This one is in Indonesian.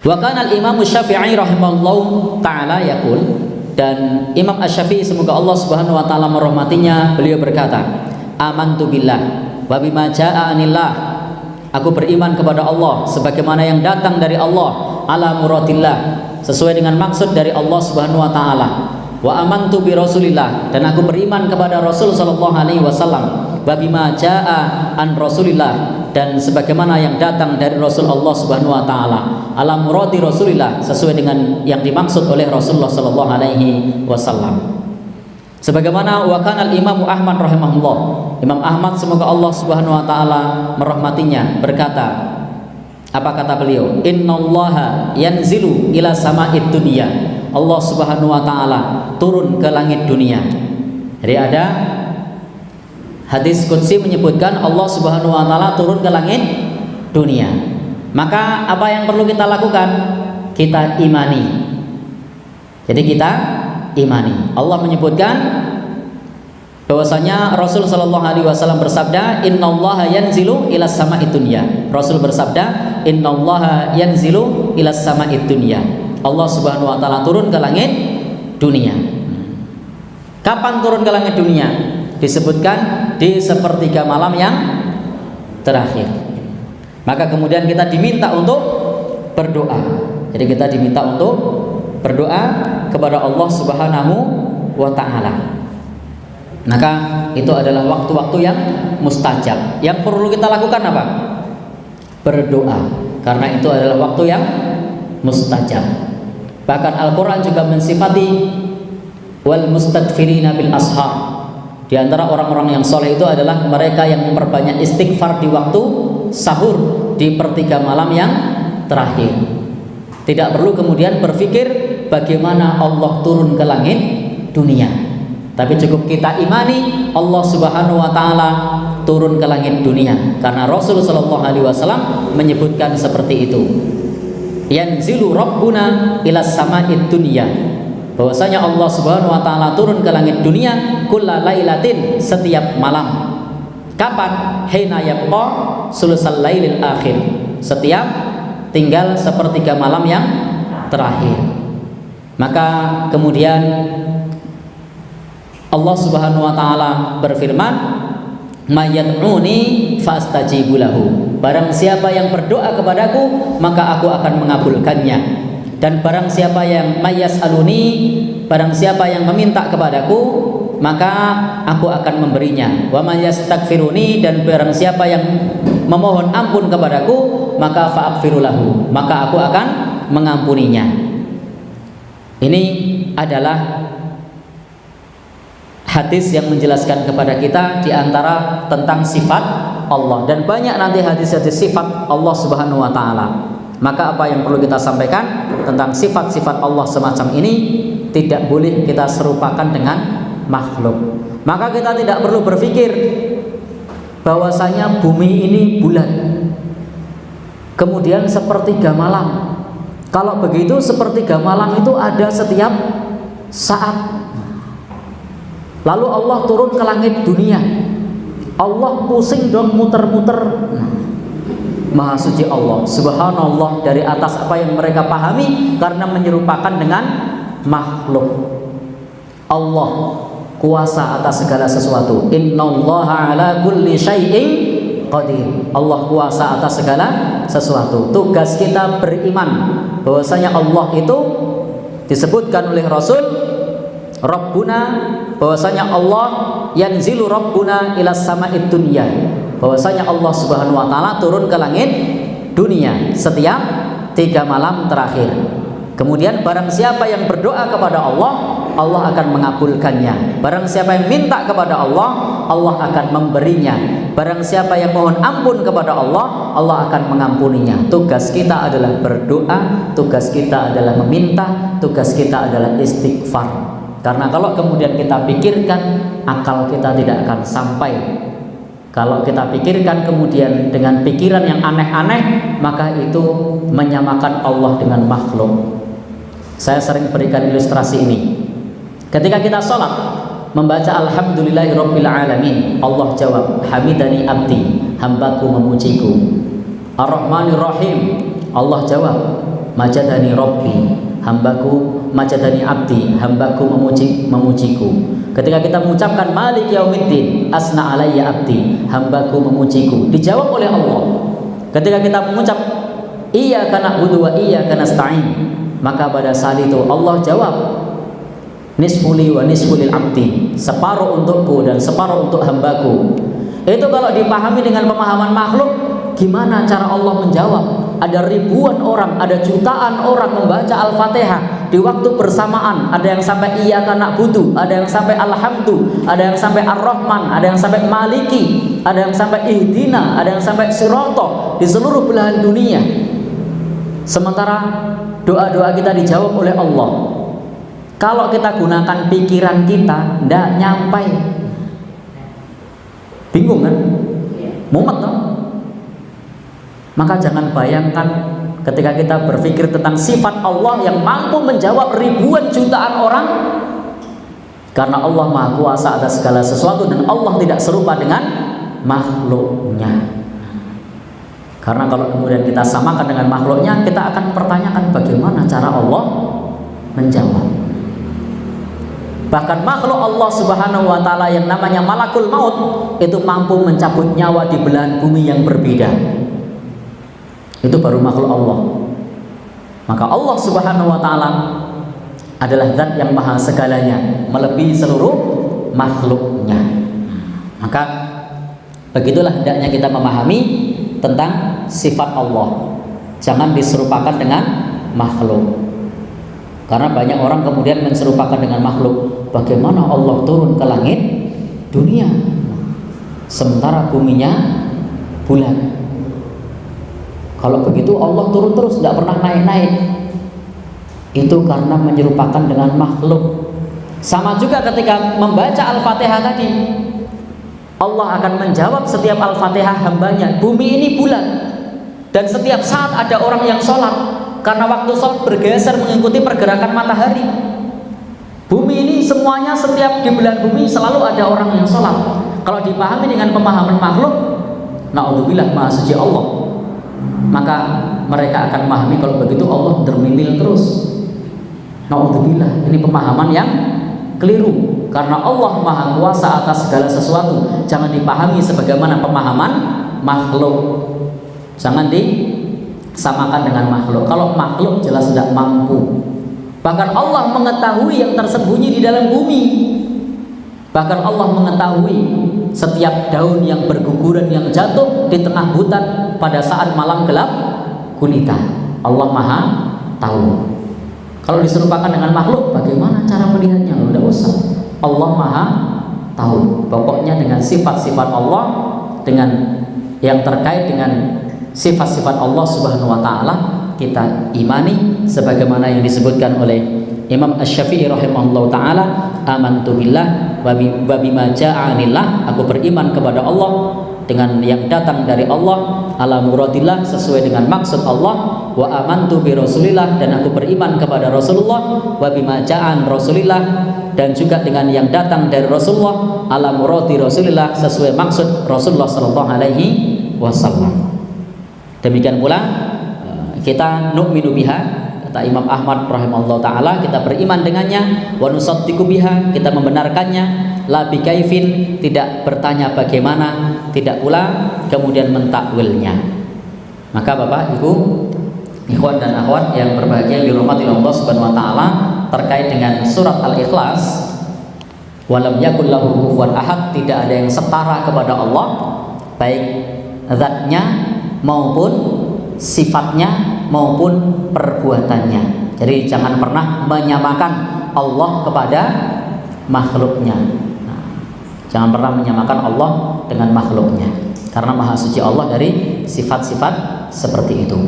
Wa kana al-Imam Syafi'i rahimahullahu taala yaqul, dan Imam Asy-Syafi'i semoga Allah Subhanahu wa taala merahmatinya, beliau berkata, amantu billah wa bima jaa'a anillah, aku beriman kepada Allah sebagaimana yang datang dari Allah, ala muratillah, sesuai dengan maksud dari Allah Subhanahu wa taala. Wa amantu bi Rasulillah, dan aku beriman kepada Rasul sallallahu alaihi wasallam, wa bima jaa'a an Rasulillah, dan sebagaimana yang datang dari Rasul Allah Subhanahu wa taala, ala muradi Rasulillah, sesuai dengan yang dimaksud oleh Rasulullah sallallahu alaihi wasallam. Sebagaimana wa kana al-Imam Ahmad rahimahullah, Imam Ahmad semoga Allah Subhanahu wa taala merahmatinya berkata, apa kata beliau? Innallaha yanzilu ila sama'id dunya, Allah Subhanahu wa taala turun ke langit dunia. Jadi ada hadis qudsi menyebutkan Allah Subhanahu wa taala turun ke langit dunia. Maka apa yang perlu kita lakukan? Kita imani. Jadi kita imani. Allah menyebutkan bahwasanya Rasul sallallahu alaihi wasallam bersabda, innallaha yanzilu ila sama'id dunya. Rasul bersabda, innallaha yanzilu ila sama'id dunya. Allah Subhanahu wa taala turun ke langit dunia. Kapan turun ke langit dunia? Disebutkan di sepertiga malam yang terakhir. Maka kemudian kita diminta untuk berdoa. Jadi kita diminta untuk berdoa kepada Allah Subhanahu wa taala. Maka itu adalah waktu-waktu yang mustajab. Yang perlu kita lakukan apa? Berdoa. Karena itu adalah waktu yang mustajab. Bahkan Al-Quran juga mensifati wal mustaghfirina bil ashar. Di antara orang-orang yang soleh itu adalah mereka yang memperbanyak istighfar di waktu sahur, di pertiga malam yang terakhir. Tidak perlu kemudian berpikir bagaimana Allah turun ke langit dunia, tapi cukup kita imani Allah Subhanahu wa taala turun ke langit dunia, karena Rasul sallallahu alaihi wasallam menyebutkan seperti itu. Yanzilu rabbuna ila sama'id dunya, bahwasanya Allah Subhanahu wa taala turun ke langit dunia kulla lailatin, setiap malam. Kapan? Hina yabqa sulusal lailil akhir, setiap tinggal sepertiga malam yang terakhir. Maka kemudian Allah Subhanahu wa taala berfirman, mayad'uni fastajibu lahu, barang siapa yang berdoa kepadaku maka aku akan mengabulkannya. Dan barang siapa yang mayas'aluni, barang siapa yang meminta kepadaku maka aku akan memberinya. Wa mayastaghfiruni, dan barang siapa yang memohon ampun kepadaku maka fa'aghfiru lahu, maka aku akan mengampuninya. Ini adalah hadis yang menjelaskan kepada kita di antara tentang sifat Allah, dan banyak nanti hadis-hadis sifat Allah Subhanahu wa taala. Maka apa yang perlu kita sampaikan tentang sifat-sifat Allah semacam ini, tidak boleh kita serupakan dengan makhluk. Maka kita tidak perlu berpikir bahwasanya bumi ini bulat, kemudian sepertiga malam. Kalau begitu sepertiga malam itu ada setiap saat. Lalu Allah turun ke langit dunia, Allah pusing dong muter-muter. Maha suci Allah, subhanallah, dari atas apa yang mereka pahami karena menyerupakan dengan makhluk. Allah kuasa atas segala sesuatu. Innallaha ala kulli syai'in qadir. Allah kuasa atas segala sesuatu. Tugas kita beriman bahwasanya Allah itu disebutkan oleh Rasul Rabbuna, bahwasanya Allah yanzilu Rabbuna ila sama'id dunya, bahwasanya Allah Subhanahu wa taala turun ke langit dunia setiap 3 malam terakhir. Kemudian barang siapa yang berdoa kepada Allah, Allah akan mengabulkannya. Barang siapa yang minta kepada Allah, Allah akan memberinya. Barang siapa yang mohon ampun kepada Allah, Allah akan mengampuninya. Tugas kita adalah berdoa, tugas kita adalah meminta, tugas kita adalah istighfar. Karena kalau kemudian kita pikirkan, akal kita tidak akan sampai. Kalau kita pikirkan kemudian dengan pikiran yang aneh-aneh, maka itu menyamakan Allah dengan makhluk. Saya sering berikan ilustrasi ini. Ketika kita sholat, membaca alhamdulillahirabbil alamin, Allah jawab, hamidani abdi, hambaku memujiku. Ar-Rahmanir Rahim, Allah jawab, majadani Rabbi, hambaku, majadani abdi, hambaku memujiku. Ketika kita mengucapkan Malik Yaumiddin, asna alayya abdi, hambaku memujiku, dijawab oleh Allah. Ketika kita mengucap iyyaka na'budu wa iyyaka nasta'in, maka pada saat itu Allah jawab, nisfuli wa nisfulil abdi, separuh untukku dan separuh untuk hambaku. Itu kalau dipahami dengan pemahaman makhluk, gimana cara Allah menjawab? Ada ribuan orang, ada jutaan orang membaca Al-Fatihah di waktu bersamaan. Ada yang sampai iyyaka na'budu, ada yang sampai alhamdu, ada yang sampai ar-rahman, ada yang sampai maliki, ada yang sampai ihdina, ada yang sampai sirata, di seluruh belahan dunia. Sementara doa-doa kita dijawab oleh Allah. Kalau kita gunakan pikiran kita, tidak nyampai. Bingung kan? Mumet kan? Maka jangan bayangkan ketika kita berpikir tentang sifat Allah yang mampu menjawab ribuan jutaan orang, karena Allah Maha Kuasa atas segala sesuatu dan Allah tidak serupa dengan makhluknya. Karena kalau kemudian kita samakan dengan makhluknya, kita akan pertanyakan bagaimana cara Allah menjawab. Bahkan makhluk Allah Subhanahu wa Ta'ala yang namanya malakul maut itu mampu mencabut nyawa di belahan bumi yang berbeda. Itu baru makhluk Allah. Maka Allah Subhanahu wa Ta'ala adalah zat yang maha segalanya, melebihi seluruh makhluknya. Maka begitulah hendaknya kita memahami tentang sifat Allah. Jangan diserupakan dengan makhluk. Karena banyak orang kemudian menserupakan dengan makhluk. Bagaimana Allah turun ke langit dunia sementara buminya bulat? Kalau begitu Allah turun terus, tidak pernah naik-naik. Itu karena menyerupakan dengan makhluk. Sama juga ketika membaca Al-Fatihah tadi, Allah akan menjawab setiap Al-Fatihah hambanya. Bumi ini bulat, dan setiap saat ada orang yang sholat, karena waktu sholat bergeser mengikuti pergerakan matahari. Bumi ini semuanya, setiap di belahan bumi selalu ada orang yang sholat. Kalau dipahami dengan pemahaman makhluk, na'udzubillah, maha suci Allah, maka mereka akan memahami kalau begitu Allah dermimil terus. Na'udzubillah, ini pemahaman yang keliru. Karena Allah Maha Kuasa atas segala sesuatu, jangan dipahami sebagaimana pemahaman makhluk. Jangan disamakan dengan makhluk. Kalau makhluk jelas tidak mampu. Bahkan Allah mengetahui yang tersembunyi di dalam bumi. Bahkan Allah mengetahui setiap daun yang berguguran yang jatuh di tengah hutan pada saat malam gelap gulita. Allah Maha tahu. Kalau diserupakan dengan makhluk, bagaimana cara melihatnya? Tidak usah. Allah Maha tahu. Pokoknya dengan sifat-sifat Allah, dengan yang terkait dengan sifat-sifat Allah Subhanahu wa Ta'ala, kita imani sebagaimana yang disebutkan oleh Imam Asy-Syafi'i rahimahullah ta'ala, amantu billah wa bima ja'anillah, aku beriman kepada Allah dengan yang datang dari Allah, ala muradillah, sesuai dengan maksud Allah, wa amantu bi rasulillah, dan aku beriman kepada Rasulullah, wa bima ja'an rasulillah, dan juga dengan yang datang dari Rasulullah, ala muradi rasulillah, sesuai maksud Rasulullah sallallahu alaihi wasallam. Demikian pula kita nu'minu biha, kata Imam Ahmad rahimahullah ta'ala, kita beriman dengannya, wa nusaddiqu biha, kita membenarkannya, la bikaifin, tidak bertanya bagaimana, tidak pula kemudian mentakwilnya. Maka Bapak Ibu, ikhwan dan akhwat yang berbahagia dirahmati Allah Subhanahu wa Ta'ala, terkait dengan surat Al-Ikhlas, walam yakul lahu kufuwan ahad, tidak ada yang setara kepada Allah, baik zatnya maupun sifatnya maupun perbuatannya. Jadi jangan pernah menyamakan Allah kepada makhluknya. Jangan pernah menyamakan Allah dengan makhluknya, karena maha suci Allah dari sifat-sifat seperti itu.